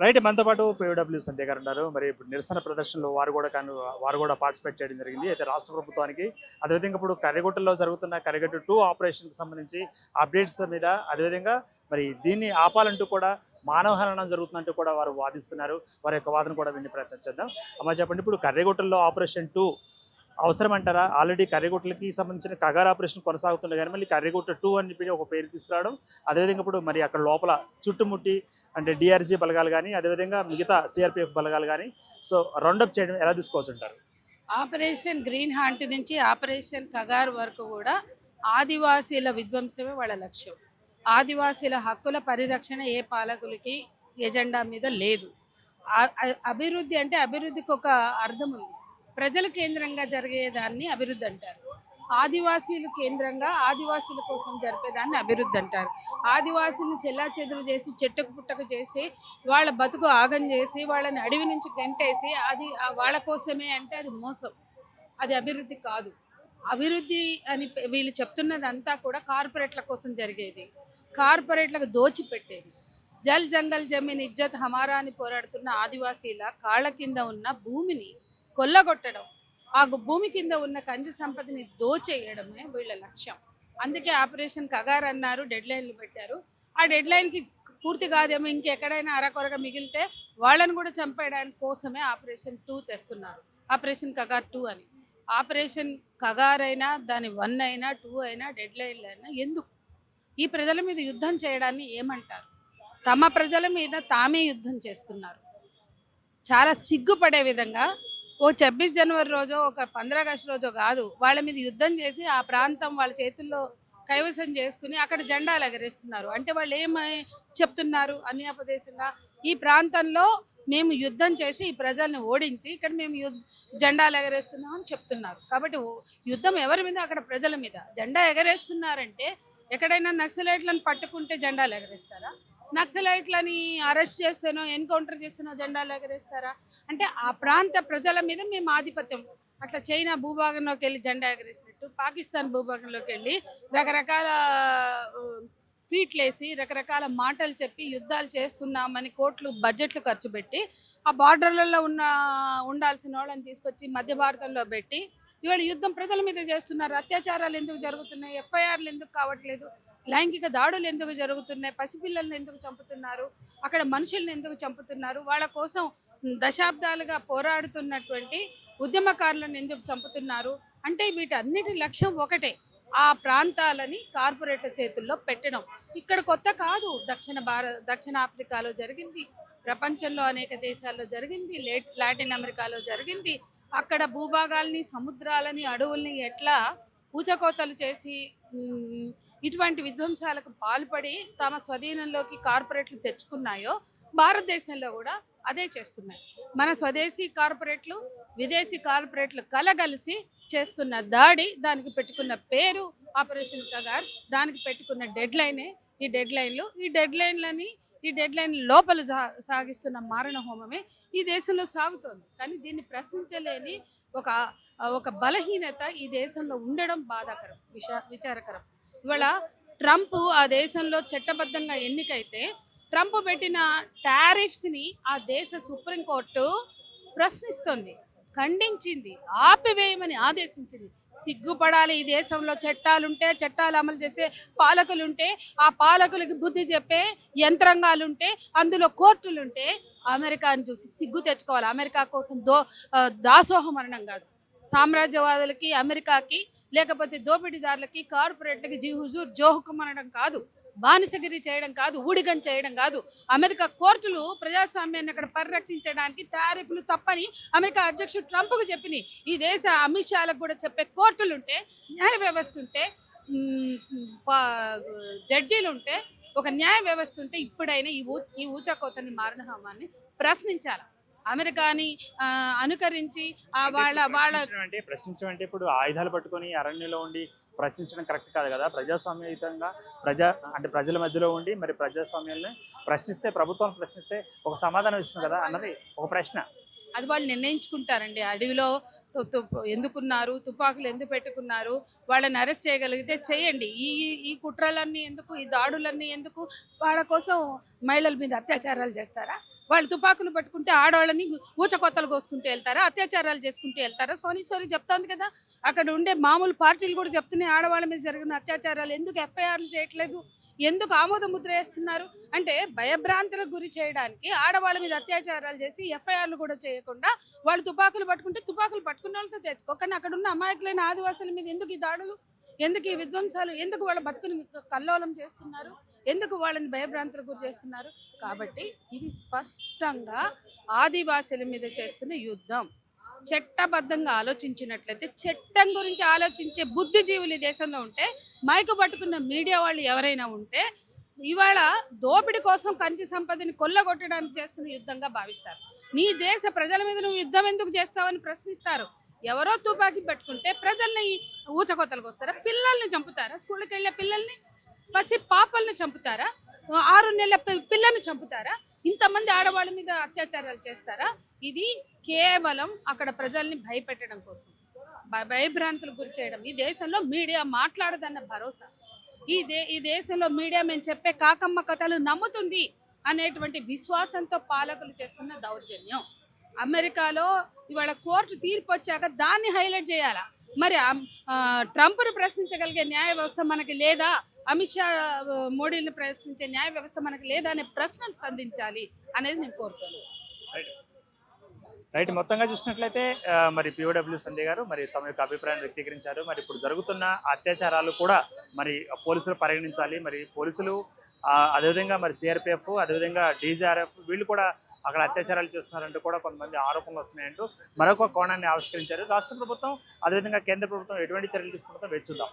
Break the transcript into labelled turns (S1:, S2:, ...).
S1: Right మనతో పాటు POW సంధ్య గారు ఉన్నారు. మరి ఇప్పుడు నిరసన ప్రదర్శనలో వారు కూడా పార్టిసిపేట్ చేయడం జరిగింది. అయితే రాష్ట్ర ప్రభుత్వానికి అదేవిధంగా ఇప్పుడు కర్రిగుట్టలో జరుగుతున్న కర్రిగుట్ట 2 ఆపరేషన్కి సంబంధించి అప్డేట్స్ మీద అదేవిధంగా మరి దీన్ని ఆపాలంటూ కూడా మానవహరణం జరుగుతున్నట్టు కూడా వారు వాదిస్తున్నారు. వారి యొక్క వాదన కూడా విని ప్రయత్నం చేద్దాం. అమ్మ చెప్పండి, ఇప్పుడు కర్రిగుట్టలో ఆపరేషన్ 2 అవసరం అంటారా? ఆల్రెడీ కర్రిగుట్టలకి సంబంధించిన కగార్ ఆపరేషన్ కొనసాగుతుంది కానీ మళ్ళీ కర్రిగుట్ట 2 అని చెప్పి ఒక పేరు తీసుకురావడం, అదేవిధంగా ఇప్పుడు మరి అక్కడ లోపల చుట్టుముట్టి అంటే DRG బలగాలు కానీ అదేవిధంగా మిగతా CRPF బలగాలు కానీ సో రౌండప్ చేయడం ఎలా తీసుకోవచ్చు అంటారు?
S2: ఆపరేషన్ గ్రీన్ హాంట్ నుంచి ఆపరేషన్ కగార్ వరకు కూడా ఆదివాసీల విధ్వంసమే వాళ్ళ లక్ష్యం. ఆదివాసీల హక్కుల పరిరక్షణ ఏ పాలకులకి ఎజెండా మీద లేదు. అభివృద్ధి అంటే అభివృద్ధికి ఒక అర్థం ఉంది. ప్రజల కేంద్రంగా జరిగేదాన్ని అభివృద్ధి అంటారు. ఆదివాసీలు కేంద్రంగా ఆదివాసీల కోసం జరిపేదాన్ని అభివృద్ధి అంటారు. ఆదివాసీలను చెల్లాచెదురు చేసి చెట్టుకు పుట్టకు చేసి వాళ్ళ బతుకు ఆగం చేసి వాళ్ళని అడవి నుంచి గంటేసి అది వాళ్ళ కోసమే అంటే అది మోసం, అది అభివృద్ధి కాదు. అభివృద్ధి అని వీళ్ళు చెప్తున్నదంతా కూడా కార్పొరేట్ల కోసం జరిగేది, కార్పొరేట్లకు దోచిపెట్టేది. జల్ జంగల్ జమీన్ ఇజ్జత్ హమారా అని పోరాడుతున్న ఆదివాసీల కాళ్ళ కింద ఉన్న భూమిని కొల్లగొట్టడం, ఆ భూమి కింద ఉన్న ఖనిజ సంపదని దోచేయడమే వీళ్ళ లక్ష్యం. అందుకే ఆపరేషన్ కగార్ అన్నారు, డెడ్ లైన్లు పెట్టారు. ఆ డెడ్ లైన్కి పూర్తి కాదేమో, ఇంకెక్కడైనా అరకొరగా మిగిలితే వాళ్ళని కూడా చంపేయడానికి కోసమే ఆపరేషన్ 2 తెస్తున్నారు, ఆపరేషన్ కగార్ 2 అని. ఆపరేషన్ కగార్ అయినా దాని 1 అయినా 2 అయినా డెడ్ లైన్లు అయినా ఎందుకు? ఈ ప్రజల మీద యుద్ధం చేయడాన్ని ఏమంటారు? తమ ప్రజల మీద తామే యుద్ధం చేస్తున్నారు. చాలా సిగ్గుపడే విధంగా ఓ 26 జనవరి రోజో ఒక 15 ఆగస్టు రోజో కాదు, వాళ్ళ మీద యుద్ధం చేసి ఆ ప్రాంతం వాళ్ళ చేతుల్లో కైవసం చేసుకుని అక్కడ జెండాలు ఎగరేస్తున్నారు. అంటే వాళ్ళు ఏమని చెప్తున్నారు అన్యాపదేశంగా? ఈ ప్రాంతంలో మేము యుద్ధం చేసి ఈ ప్రజల్ని ఓడించి ఇక్కడ మేము జెండాలు ఎగరేస్తున్నాం అని చెప్తున్నారు. కాబట్టి యుద్ధం ఎవరి మీద? అక్కడ ప్రజల మీద. జెండా ఎగరేస్తున్నారంటే ఎక్కడైనా నక్సలైట్లను పట్టుకుంటే జెండాలు ఎగరేస్తారా? నక్సలైట్లని అరెస్ట్ చేస్తేనో ఎన్కౌంటర్ చేస్తేనో జెండాలు ఎగరేస్తారా? అంటే ఆ ప్రాంత ప్రజల మీద మేము ఆధిపత్యం. అట్లా చైనా భూభాగంలోకి వెళ్ళి జెండా ఎగరేసినట్టు పాకిస్తాన్ భూభాగంలోకి వెళ్ళి రకరకాల ఫీట్లేసి రకరకాల మాటలు చెప్పి యుద్ధాలు చేస్తున్నామని కోట్లు బడ్జెట్లు ఖర్చు పెట్టి ఆ బార్డర్లలో ఉండాల్సిన వాళ్ళని తీసుకొచ్చి మధ్య భారతంలో పెట్టి ఇవాళ యుద్ధం ప్రజల మీద చేస్తున్నారు. అత్యాచారాలు ఎందుకు జరుగుతున్నాయి? FIRలు ఎందుకు కావట్లేదు? లైంగిక దాడులు ఎందుకు జరుగుతున్నాయి? పసిపిల్లల్ని ఎందుకు చంపుతున్నారు? అక్కడ మనుషుల్ని ఎందుకు చంపుతున్నారు? వాళ్ళ కోసం దశాబ్దాలుగా పోరాడుతున్నటువంటి ఉద్యమకారులను ఎందుకు చంపుతున్నారు? అంటే వీటన్నిటి లక్ష్యం ఒకటే, ఆ ప్రాంతాలని కార్పొరేట్ల చేతుల్లో పెట్టడం. ఇక్కడ కొత్త కాదు. దక్షిణ ఆఫ్రికాలో జరిగింది, ప్రపంచంలో అనేక దేశాల్లో జరిగింది, లాటిన్ అమెరికాలో జరిగింది. అక్కడ భూభాగాల్ని, సముద్రాలని, అడవుల్ని ఎట్లా ఊచకోతలు చేసి ఇటువంటి విధ్వంసాలకు పాల్పడి తమ స్వధీనంలోకి కార్పొరేట్లు తెచ్చుకున్నాయో భారతదేశంలో కూడా అదే చేస్తున్నాయి. మన స్వదేశీ కార్పొరేట్లు విదేశీ కార్పొరేట్లు కలగలిసి చేస్తున్న దాడి, దానికి పెట్టుకున్న పేరు ఆపరేషన్ కగార్, దానికి పెట్టుకున్న డెడ్ లైనే ఈ డెడ్ లైన్లు. ఈ డెడ్ లైన్ లోపల సాగిస్తున్న మారణ హోమమే ఈ దేశంలో సాగుతోంది. కానీ దీన్ని ప్రశ్నించలేని ఒక బలహీనత ఈ దేశంలో ఉండడం బాధాకరం, విచారకరం. ఇవాళ ట్రంప్ ఆ దేశంలో చట్టబద్ధంగా ఎన్నికైతే ట్రంప్ పెట్టిన టారిఫ్స్ని ఆ దేశ సుప్రీంకోర్టు ప్రశ్నిస్తోంది, ఖండించింది, ఆపివేయమని ఆదేశించింది. సిగ్గుపడాలి. ఈ దేశంలో చట్టాలుంటే, చట్టాలు అమలు చేసే పాలకులుంటే, ఆ పాలకులకి బుద్ధి చెప్పే యంత్రాంగాలుంటే, అందులో కోర్టులుంటే అమెరికాని చూసి సిగ్గు తెచ్చుకోవాలి. అమెరికా కోసం దాసోహం అనడం కాదు. సామ్రాజ్యవాదులకి, అమెరికాకి, లేకపోతే దోపిడీదారులకి, కార్పొరేట్లకి జీ హుజూర్ జోహుకుం అనడం కాదు, బానిసగిరి చేయడం కాదు, ఊడిగం చేయడం కాదు. అమెరికా కోర్టులు ప్రజాస్వామ్యాన్ని అక్కడ పరిరక్షించడానికి టారిఫ్లు తప్పని అమెరికా అధ్యక్షుడు ట్రంప్కు చెప్పినాయి. ఈ దేశ అమిత్ షాలకు కూడా చెప్పే కోర్టులుంటే, న్యాయ వ్యవస్థ ఉంటే, జడ్జీలు ఉంటే, ఒక న్యాయ వ్యవస్థ ఉంటే ఇప్పుడైనా ఈ ఊచకోతని మారణహోమాన్ని ప్రశ్నించాలి. అమెరికాని అనుకరించి
S1: ప్రశ్నించడం అంటే ఇప్పుడు ఆయుధాలు పట్టుకొని అరణ్యంలో ఉండి ప్రశ్నించడం కరెక్ట్ కాదు కదా. ప్రజాస్వామ్యయుతంగా ప్రజల మధ్యలో ఉండి మరి ప్రజాస్వామ్యాన్ని ప్రశ్నిస్తే, ప్రభుత్వం ప్రశ్నిస్తే ఒక సమాధానం ఇస్తుంది కదా అన్నది ఒక ప్రశ్న.
S2: అది వాళ్ళు నిర్ణయించుకుంటారండి. అడవిలో ఎందుకున్నారు, తుపాకులు ఎందుకు పెట్టుకున్నారు, వాళ్ళని అరెస్ట్ చేయగలిగితే చేయండి. ఈ కుట్రలన్నీ ఎందుకు, ఈ దాడులన్నీ ఎందుకు? వాళ్ళ కోసం మహిళల మీద అత్యాచారాలు చేస్తారా? వాళ్ళు తుపాకులు పట్టుకుంటే ఆడవాళ్ళని ఊచకొత్తలు కోసుకుంటూ వెళ్తారా, అత్యాచారాలు చేసుకుంటూ వెళ్తారా? సోనీ చెప్తోంది కదా, అక్కడ ఉండే మామూలు పార్టీలు కూడా చెప్తున్నాయి ఆడవాళ్ళ మీద జరిగిన అత్యాచారాలు ఎందుకు ఎఫ్ఐఆర్లు చేయట్లేదు, ఎందుకు ఆమోద ముద్ర వేస్తున్నారు అంటే భయభ్రాంతులకు గురి చేయడానికి ఆడవాళ్ళ మీద అత్యాచారాలు చేసి ఎఫ్ఐఆర్లు కూడా చేయకుండా వాళ్ళు తుపాకులు పట్టుకుంటే తుపాకులు పట్టుకున్న వాళ్ళతో తెచ్చుకో, కానీ అక్కడ ఉన్న అమాయకులైన ఆదివాసుల మీద ఎందుకు ఈ దాడులు, ఎందుకు ఈ విధ్వంసాలు, ఎందుకు వాళ్ళ బతుకుని కల్లోలం చేస్తున్నారు, ఎందుకు వాళ్ళని భయభ్రాంతులకు గురి చేస్తున్నారు? కాబట్టి ఇది స్పష్టంగా ఆదివాసుల మీద చేస్తున్న యుద్ధం. చట్టబద్ధంగా ఆలోచించినట్లయితే, చట్టం గురించి ఆలోచించే బుద్ధిజీవులు ఈ దేశంలో ఉంటే, మైకు పట్టుకున్న మీడియా వాళ్ళు ఎవరైనా ఉంటే, ఇవాళ దోపిడి కోసం కంచి సంపదని కొల్లగొట్టడానికి చేస్తున్న యుద్ధంగా భావిస్తారు. నీ దేశ ప్రజల మీద నువ్వు యుద్ధం ఎందుకు చేస్తావని ప్రశ్నిస్తారు. ఎవరో తుపాకీ పెట్టుకుంటే ప్రజల్ని ఊచకొత్తలకు వస్తారా? పిల్లల్ని చంపుతారా? స్కూల్కి వెళ్ళే పిల్లల్ని, పసి పాపల్ని చంపుతారా? 6 నెలల పిల్లని చంపుతారా? ఇంతమంది ఆడవాళ్ళ మీద అత్యాచారాలు చేస్తారా? ఇది కేవలం అక్కడ ప్రజల్ని భయపెట్టడం కోసం, భయభ్రాంతులకు గురి చేయడం. ఈ దేశంలో మీడియా మాట్లాడదన్న భరోసా, ఈ దేశంలో మీడియా మేము చెప్పే కాకమ్మ కథలు నమ్ముతుంది అనేటువంటి విశ్వాసంతో పాలకులు చేస్తున్న దౌర్జన్యం. అమెరికాలో ఇవాళ కోర్టు తీర్పు వచ్చాక దాన్ని హైలైట్ చేయాలా? మరి ట్రంప్ను ప్రశ్నించగలిగే న్యాయ వ్యవస్థ మనకి లేదా? అమిత్ షా మోడీని ప్రశ్నించే న్యాయ వ్యవస్థ మనకి లేదా అనే ప్రశ్నలు సంధించాలి అనేది నేను కోరుతున్నాను.
S1: రైట్, మొత్తంగా చూసినట్లయితే మరి పిఓడబ్ల్యూ సంధ్య గారు మరి తమ యొక్క అభిప్రాయం వ్యక్తీకరించారు. మరి ఇప్పుడు జరుగుతున్న అత్యాచారాలు కూడా మరి పోలీసులు పరిగణించాలి. మరి పోలీసులు అదేవిధంగా మరి సిఆర్పిఎఫ్, అదేవిధంగా డీజీఆర్ఎఫ్ వీళ్ళు కూడా అక్కడ అత్యాచారాలు చేస్తున్నారంటూ కూడా కొంతమంది ఆరోపణలు వస్తున్నాయంటూ మరొక కోణాన్ని ఆవిష్కరించారు. రాష్ట్ర ప్రభుత్వం అదేవిధంగా కేంద్ర ప్రభుత్వం ఎటువంటి చర్యలు తీసుకుంటుందో వేచి చూద్దాం.